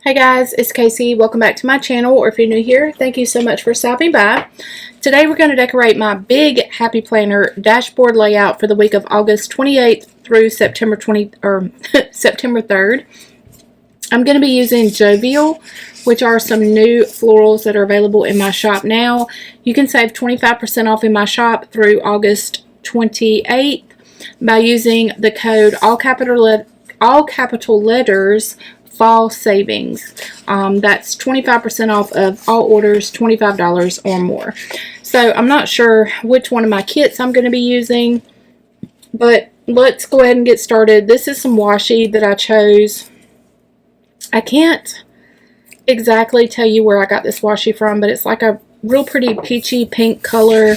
Hey guys, it's Casey. Welcome back to my channel, or if you're new here, thank you so much for stopping by. Today we're going to decorate my big Happy Planner dashboard layout for the week of August 28th through September 3rd. I'm going to be using Jovial, which are some new florals that are available in my shop now. You can save 25% off in my shop through August 28th by using the code all capital letters fall savings. That's 25% off of all orders $25 or more. So I'm not sure which one of my kits I'm going to be using, but let's go ahead and get started. This is some washi that I chose. I can't exactly tell you where I got this washi from, but it's like a real pretty peachy pink color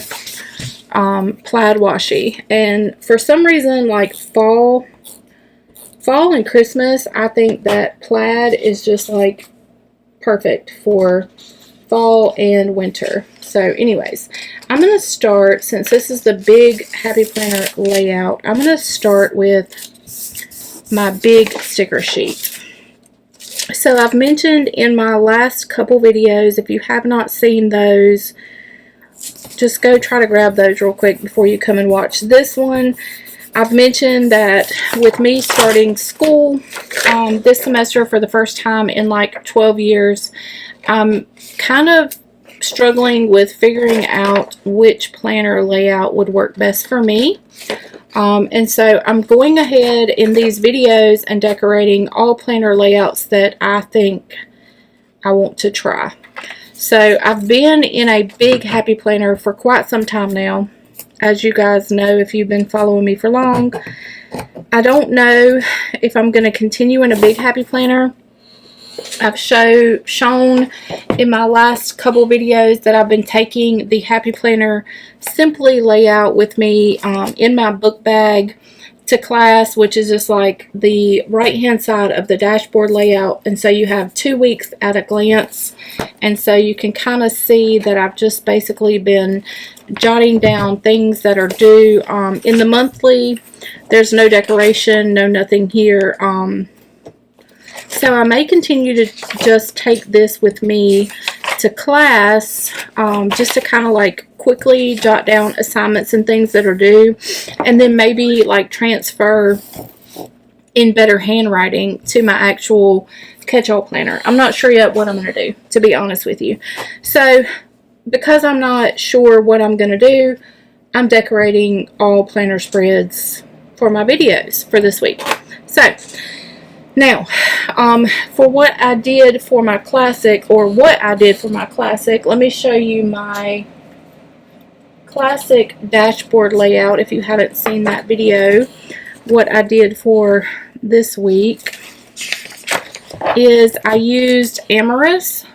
plaid washi. And for some reason, like fall and Christmas, I think that plaid is just like perfect for fall and winter. So anyways, I'm going to start, since this is the big Happy Planner layout, I'm going to start with my big sticker sheet. So I've mentioned in my last couple videos, if you have not seen those, just go try to grab those real quick before you come and watch this one. I've mentioned that with me starting school this semester for the first time in like 12 years, I'm kind of struggling with figuring out which planner layout would work best for me. And so I'm going ahead in these videos and decorating all planner layouts that I think I want to try. So I've been in a big Happy Planner for quite some time now. As you guys know, if you've been following me for long, I don't know if I'm going to continue in a big Happy Planner. I've shown in my last couple videos that I've been taking the Happy Planner Simply layout with me in my book bag to class, which is just like the right hand side of the dashboard layout. And so you have 2 weeks at a glance, and so you can kind of see that I've just basically been jotting down things that are due. In the monthly, there's no decoration, no nothing here. So I may continue to just take this with me to class, just to kind of like quickly jot down assignments and things that are due, and then maybe like transfer in better handwriting to my actual catch-all planner. I'm not sure yet what I'm going to do, to be honest with you. So because I'm not sure what I'm going to do, I'm decorating all planner spreads for my videos for this week. So now, for what I did for my classic, let me show you my classic dashboard layout. If you haven't seen that video, what I did for this week is I used Amaris,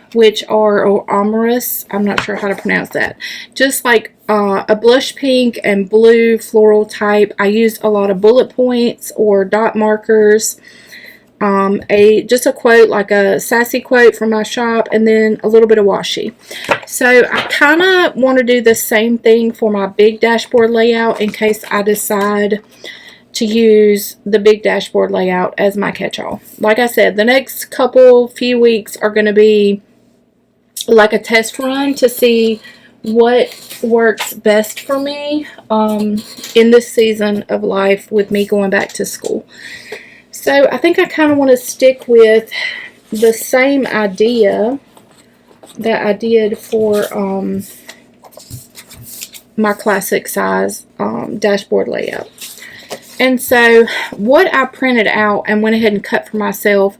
or Amaris, I'm not sure how to pronounce that, just like a blush pink and blue floral type. I used a lot of bullet points or dot markers, just a quote, like a sassy quote from my shop, and then a little bit of washi. So I kind of want to do the same thing for my big dashboard layout in case I decide to use the big dashboard layout as my catch-all. Like I said, the next few weeks are going to be like a test run to see what works best for me in this season of life with me going back to school. So I think I kind of want to stick with the same idea that I did for my classic size dashboard layout. And so what I printed out and went ahead and cut for myself,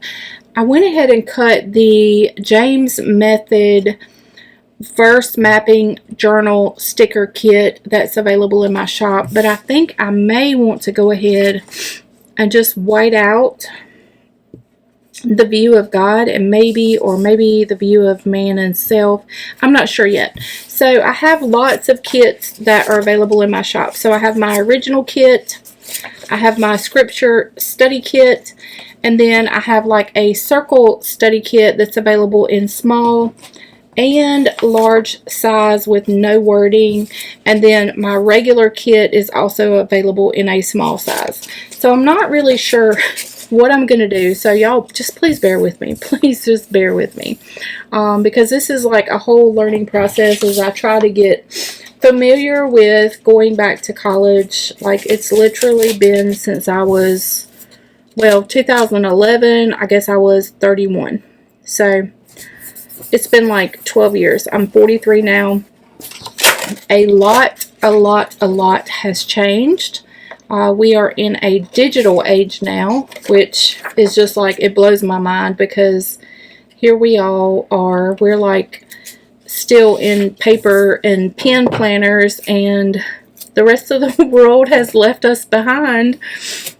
I went ahead and cut the James Method Verse Mapping Journal sticker kit that's available in my shop. But I think I may want to go ahead and just white out the view of God, and maybe the view of man and self. I'm not sure yet. So I have lots of kits that are available in my shop. So I have my original kit, I have my scripture study kit, and then I have like a circle study kit that's available in small and large size with no wording, and then my regular kit is also available in a small size. So I'm not really sure what I'm going to do. So y'all just please bear with me. Please just bear with me. Because this is like a whole learning process as I try to get familiar with going back to college. Like, it's literally been since I was, well, 2011. I guess I was 31. So it's been like 12 years. I'm 43 now. A lot has changed. We are in a digital age now, which is just like, it blows my mind, because here we all are. We're like still in paper and pen planners, and the rest of the world has left us behind.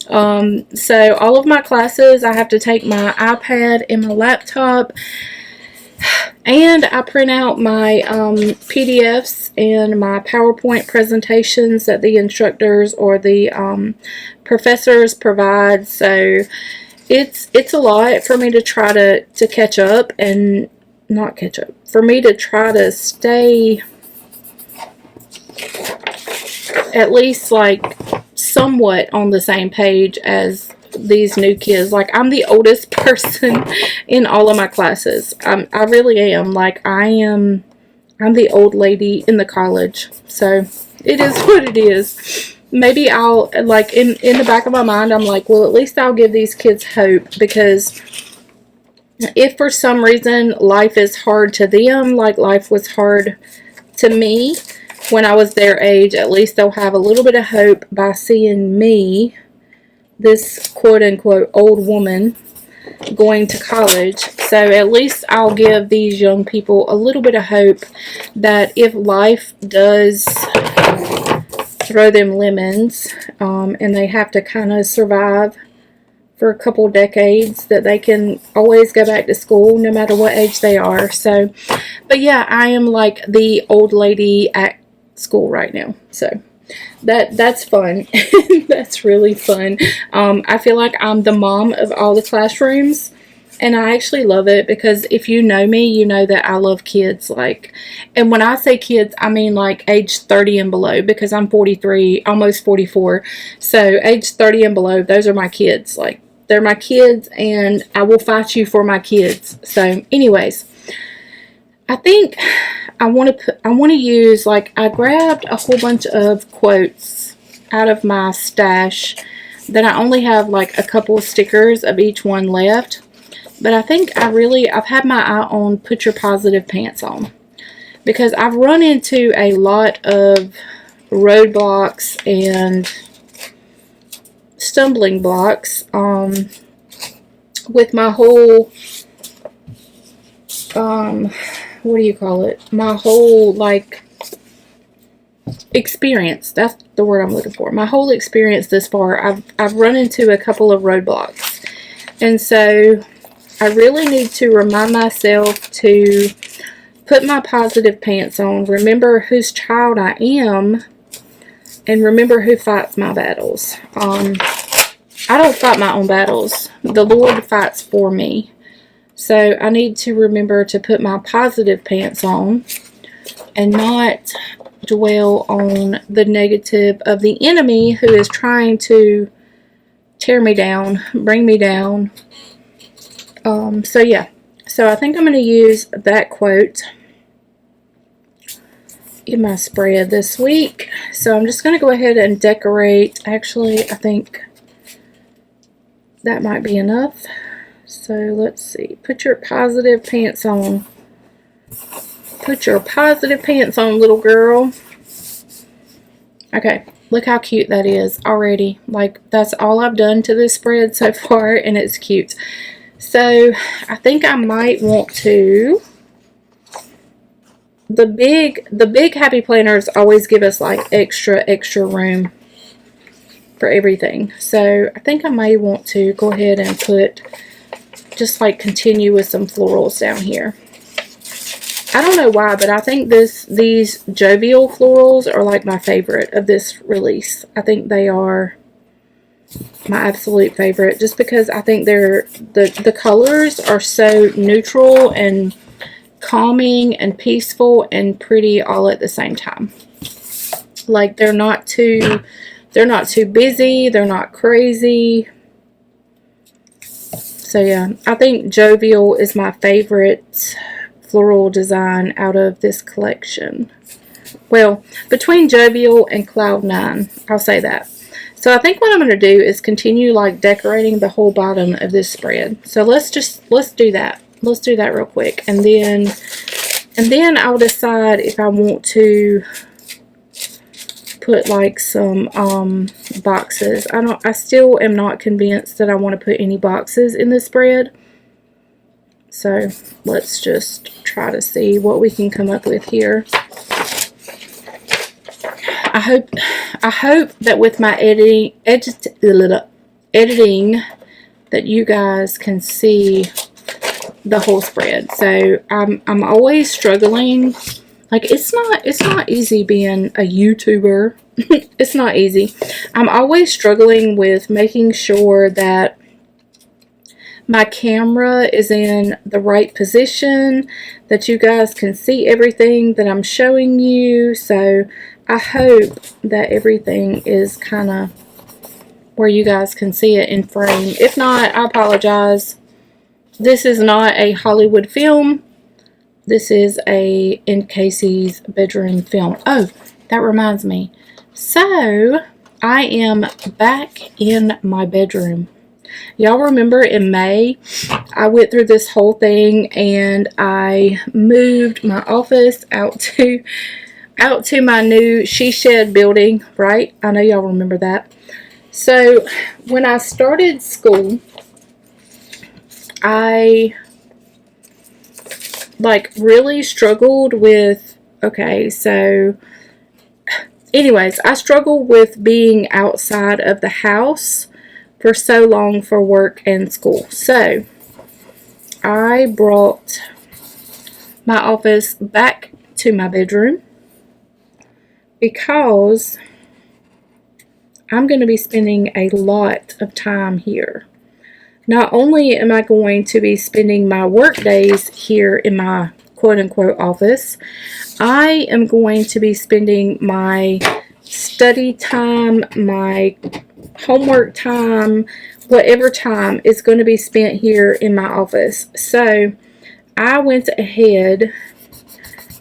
So all of my classes, I have to take my iPad and my laptop, and I print out my PDFs and my PowerPoint presentations that the instructors or the professors provide. So it's a lot for me to try to catch up, and not catch up, for me to try to stay at least like somewhat on the same page as these new kids. Like, I'm the oldest person in all of my classes. I really am. Like, I'm the old lady in the college. So it is what it is. Maybe I'll, like, in the back of my mind, I'm like, well, at least I'll give these kids hope, because if for some reason life is hard to them, like life was hard to me when I was their age, at least they'll have a little bit of hope by seeing me, this quote-unquote old woman, going to college. So at least I'll give these young people a little bit of hope that if life does throw them lemons, and they have to kind of survive for a couple decades, that they can always go back to school no matter what age they are. So, but yeah, I am like the old lady at school right now. So that's fun. That's really fun. I feel like I'm the mom of all the classrooms, and I actually love it, because if you know me, you know that I love kids. Like, and when I say kids, I mean like age 30 and below, because I'm 43, almost 44. So age 30 and below, those are my kids. Like, they're my kids, and I will fight you for my kids. So anyways, I think I want to use, like, I grabbed a whole bunch of quotes out of my stash that I only have like a couple of stickers of each one left. But I think I've had my eye on Put Your Positive Pants On, because I've run into a lot of roadblocks and stumbling blocks with my whole what do you call it, my whole like experience. That's the word I'm looking for. My whole experience this far, I've run into a couple of roadblocks, and so I really need to remind myself to put my positive pants on, remember whose child I am, and remember who fights my battles. I don't fight my own battles. The Lord fights for me. So I need to remember to put my positive pants on and not dwell on the negative of the enemy, who is trying to tear me down, bring me down. So yeah. So I think I'm going to use that quote in my spread this week. So I'm just going to go ahead and decorate. Actually, I think that might be enough. So let's see. Put your positive pants on. Put your positive pants on, little girl. Okay, look how cute that is already. Like, that's all I've done to this spread so far, and it's cute. So I think I might want to. The big happy planners always give us like extra room for everything. So I think I may want to go ahead and put, just like continue with some florals down here. I don't know why, but I think these jovial florals are like my favorite of this release. I think they are my absolute favorite, just because I think the colors are so neutral and calming and peaceful and pretty all at the same time. Like, they're not too busy, they're not crazy. So yeah, I think Jovial is my favorite floral design out of this collection. Well, between Jovial and Cloud9, I'll say that. So I think what I'm going to do is continue like decorating the whole bottom of this spread. So let's do that. Let's do that real quick, and then I'll decide if I want to put like some boxes. I still am not convinced that I want to put any boxes in this spread. So let's just try to see what we can come up with here. I hope that with my editing that you guys can see the whole spread. So I'm always struggling. Like it's not easy being a YouTuber. It's not easy. I'm always struggling with making sure that my camera is in the right position, that you guys can see everything that I'm showing you. So I hope that everything is kind of where you guys can see it in frame. If not, I apologize. This is not a Hollywood film. This is a in Casey's bedroom film. Oh, that reminds me. So, I am back in my bedroom. Y'all remember in May, I went through this whole thing and I moved my office out to my new she shed building, right? I know y'all remember that. So when I started school, I like really struggled with, okay, so anyways, I struggled with being outside of the house for so long for work and school. So I brought my office back to my bedroom because I'm going to be spending a lot of time here. Not only am I going to be spending my work days here in my quote-unquote office, I am going to be spending my study time, my homework time, whatever time is going to be spent here in my office. So I went ahead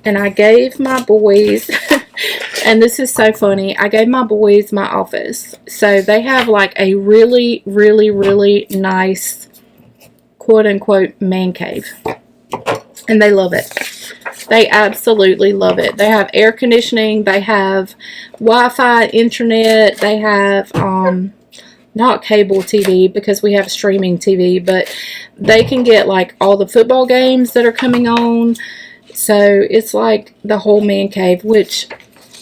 and I gave my boys, and this is so funny, I gave my boys my office. So they have like a really, really, really nice quote-unquote man cave. And they love it. They absolutely love it. They have air conditioning. They have Wi-Fi, internet. They have, not cable TV because we have streaming TV, but they can get like all the football games that are coming on. So it's like the whole man cave, which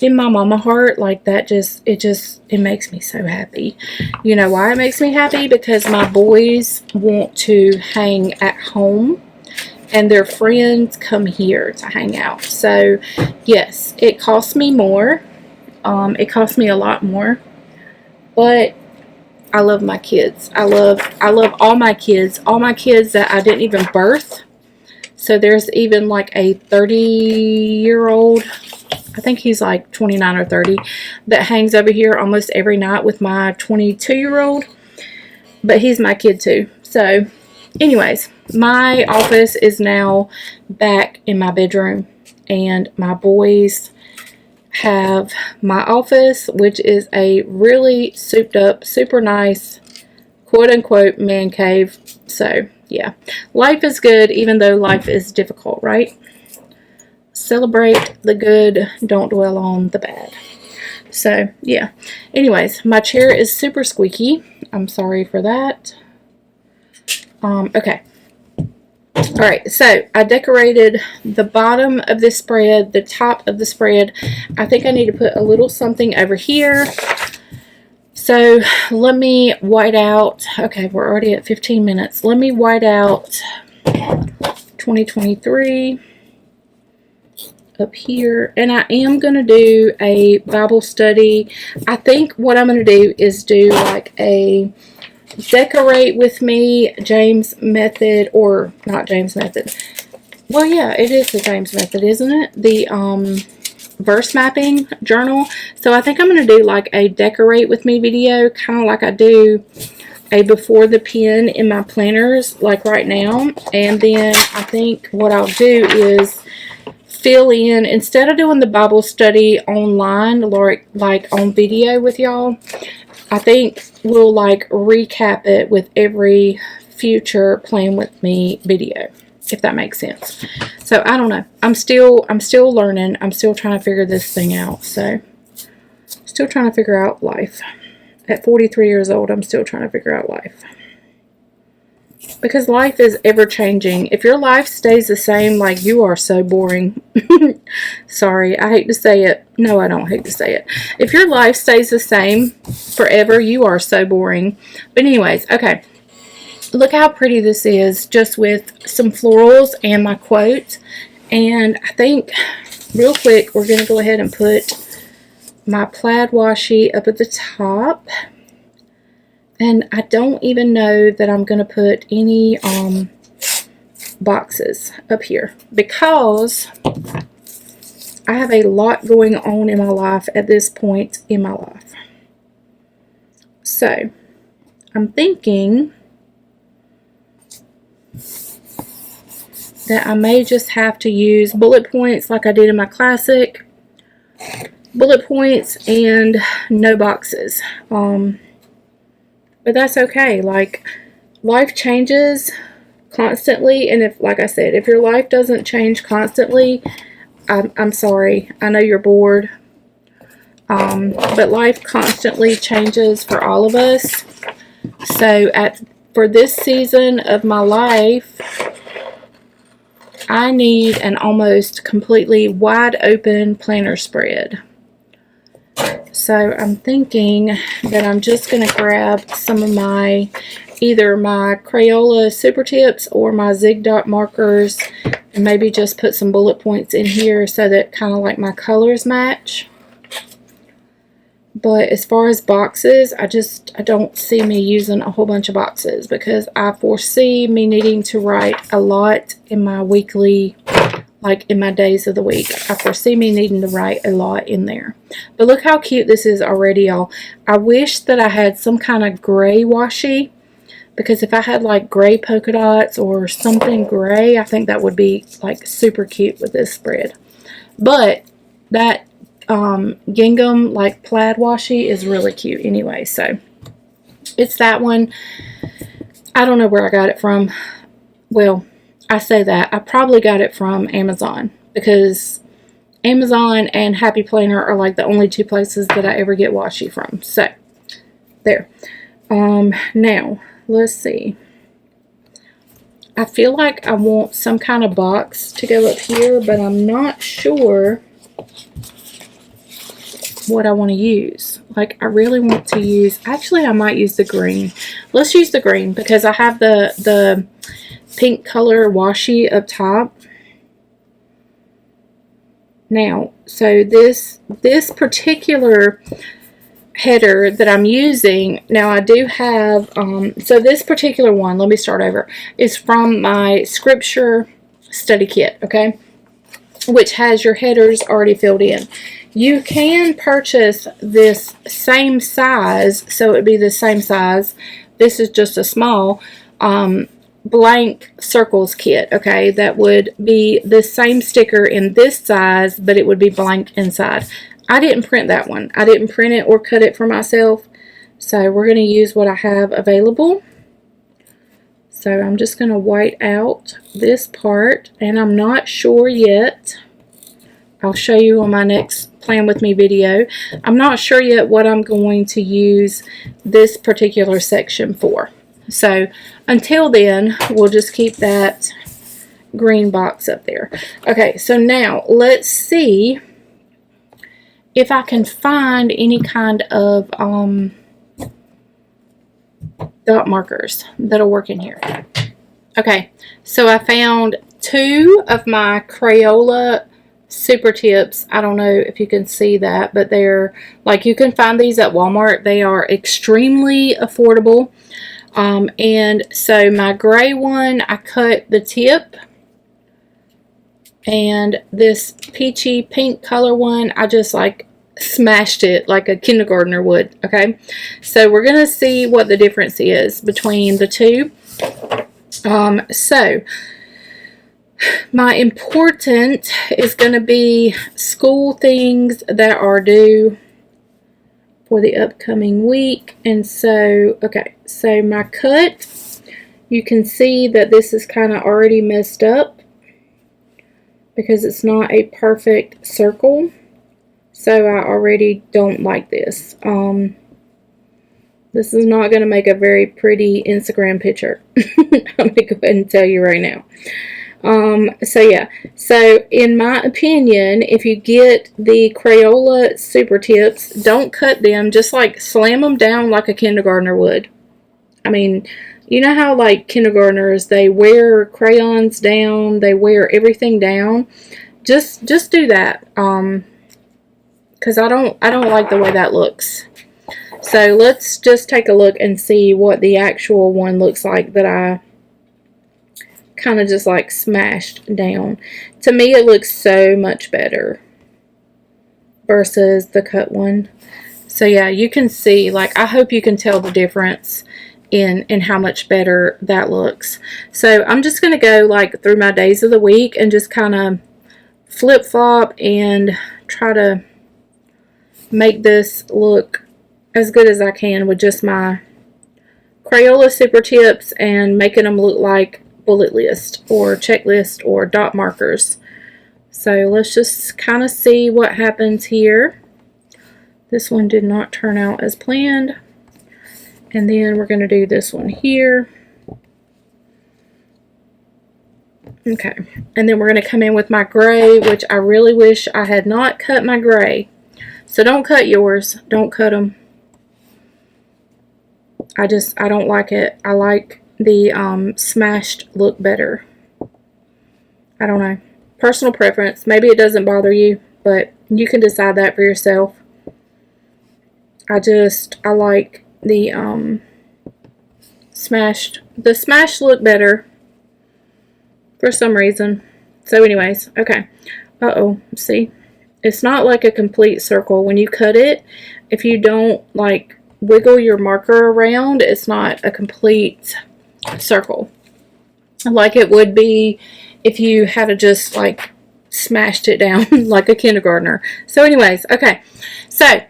in my mama heart, like that it makes me so happy. You know why it makes me happy? Because my boys want to hang at home and their friends come here to hang out. So yes, it costs me more. It costs me a lot more, but I love my kids. I love all my kids that I didn't even birth. So there's even like a 30-year-old, I think he's like 29 or 30, that hangs over here almost every night with my 22-year-old. But he's my kid too. So anyways, my office is now back in my bedroom, and my boys have my office, which is a really souped up, super nice, quote-unquote man cave. So yeah, life is good even though life is difficult, right? Celebrate the good, don't dwell on the bad. So yeah, anyways, my chair is super squeaky. I'm sorry for that. Okay. Alright, so I decorated the bottom of this spread, the top of the spread. I think I need to put a little something over here. So let me white out. Okay, we're already at 15 minutes. Let me white out 2023 up here. And I am going to do a Bible study. I think what I'm going to do is do like a decorate with me James method, or not James method. Well, yeah, it is the James method, isn't it? The verse mapping journal. So I think I'm going to do like a decorate with me video, kind of like I do a before the pen in my planners like right now, and then I think what I'll do is fill in, instead of doing the Bible study online like on video with y'all, I think we'll like recap it with every future Plan With Me video, if that makes sense. So I don't know, I'm still learning. I'm still trying to figure this thing out. So still trying to figure out life. At 43 years old, I'm still trying to figure out life. Because life is ever changing. If your life stays the same, like, you are so boring. Sorry, I hate to say it. No, I don't hate to say it. If your life stays the same forever, you are so boring. But anyways, okay. Look how pretty this is, just with some florals and my quote. And I think, real quick, we're going to go ahead and put my plaid washi up at the top. And I don't even know that I'm going to put any boxes up here, because I have a lot going on in my life at this point in my life. So I'm thinking that I may just have to use bullet points like I did in my classic. Bullet points and no boxes. But that's okay. Like, life changes constantly, and if, like I said, if your life doesn't change constantly, I'm sorry. I know you're bored. But life constantly changes for all of us. So for this season of my life, I need an almost completely wide open planner spread. So I'm thinking that I'm just going to grab some of my, either my Crayola Super Tips or my Zig Dot markers, and maybe just put some bullet points in here so that kind of like my colors match. But as far as boxes, I don't see me using a whole bunch of boxes, because I foresee me needing to write a lot in my weekly, like in my days of the week. I foresee me needing to write a lot in there. But look how cute this is already, y'all. I wish that I had some kind of gray washi, because if I had like gray polka dots or something gray, I think that would be like super cute with this spread. But that gingham like plaid washi is really cute anyway, so it's that one. I don't know where I got it from. Well, I say that I probably got it from Amazon, because Amazon and Happy Planner are like the only two places that I ever get washi from. So there. Now let's see. I feel like I want some kind of box to go up here, but I'm not sure what I want to use. Like, I really want to use, actually I might use the green. Let's use the green, because I have the pink color washi up top. Now, so this particular header that I'm using, now I do have, so this particular one, let me start over, is from my scripture study kit, okay, which has your headers already filled in. You can purchase this same size, so it would be the same size. This is just a small blank circles kit, okay, that would be the same sticker in this size, but it would be blank inside. I didn't print that one. I didn't print it or cut it for myself, so we're going to use what I have available. So I'm just going to white out this part, and I'm not sure yet. I'll show you on my next Plan With Me video. I'm not sure yet what I'm going to use this particular section for. So until then, we'll just keep that green box up there. Okay, so now let's see if I can find any kind of dot markers that'll work in here. Okay, so I found two of my Crayola Super Tips. I don't know if you can see that, but they're like, you can find these at Walmart. They are extremely affordable. And so my gray one, I cut the tip, and this peachy pink color one, I just like smashed it like a kindergartner would. Okay, so we're gonna see what the difference is between the two. So my important is going to be school things that are due for the upcoming week. And so, okay, so my cut, you can see that this is kind of already messed up because it's not a perfect circle. So I already don't like this. This is not going to make a very pretty Instagram picture. I'm going to go ahead and tell you right now. So yeah, so in my opinion, if you get the Crayola Super Tips, don't cut them, just like slam them down like a kindergartner would. I mean, you know how like kindergartners, they wear crayons down, they wear everything down. Just do that, because I don't like the way that looks. So let's just take a look and see what the actual one looks like that I kind of just like smashed down. To me, it looks so much better versus the cut one. So yeah, you can see, like, I hope you can tell the difference in how much better that looks. So I'm just going to go like through my days of the week and just kind of flip-flop and try to make this look as good as I can with just my Crayola Super Tips and making them look like bullet list or checklist or dot markers. So let's just kind of see what happens here. This one did not turn out as planned. And then we're going to do this one here. Okay. And then we're going to come in with my gray, which I really wish I had not cut my gray. So don't cut yours. Don't cut them. I don't like it. I like the smashed look better. I don't know. Personal preference. Maybe it doesn't bother you, but you can decide that for yourself. I like the smashed. The smashed look better for some reason. So anyways, okay. See? It's not like a complete circle. When you cut it, if you don't like wiggle your marker around, it's not a complete circle like it would be if you had just like smashed it down like a kindergartner. So anyways, okay, so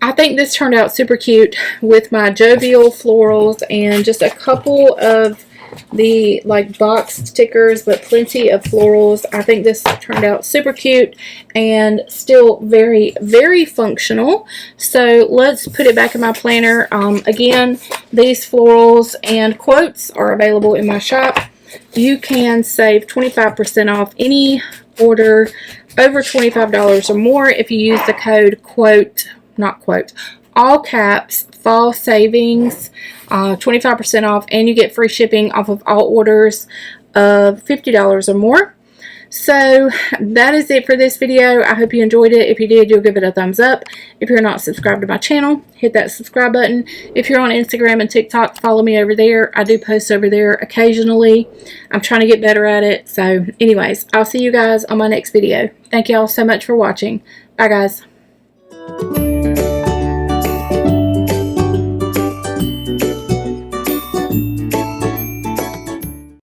I think this turned out super cute with my jovial florals and just a couple of the like box stickers, but plenty of florals. I think this turned out super cute and still very, very functional. So let's put it back in my planner. Again, these florals and quotes are available in my shop. You can save 25% off any order over $25 or more if you use the code all caps fall savings, 25% off, and you get free shipping off of all orders of $50 or more. So that is it for this video. I hope you enjoyed it. If you did, you'll give it a thumbs up. If you're not subscribed to my channel, hit that subscribe button. If you're on Instagram and TikTok, follow me over there. I do post over there occasionally. I'm trying to get better at it. So anyways, I'll see you guys on my next video. Thank y'all so much for watching. Bye guys.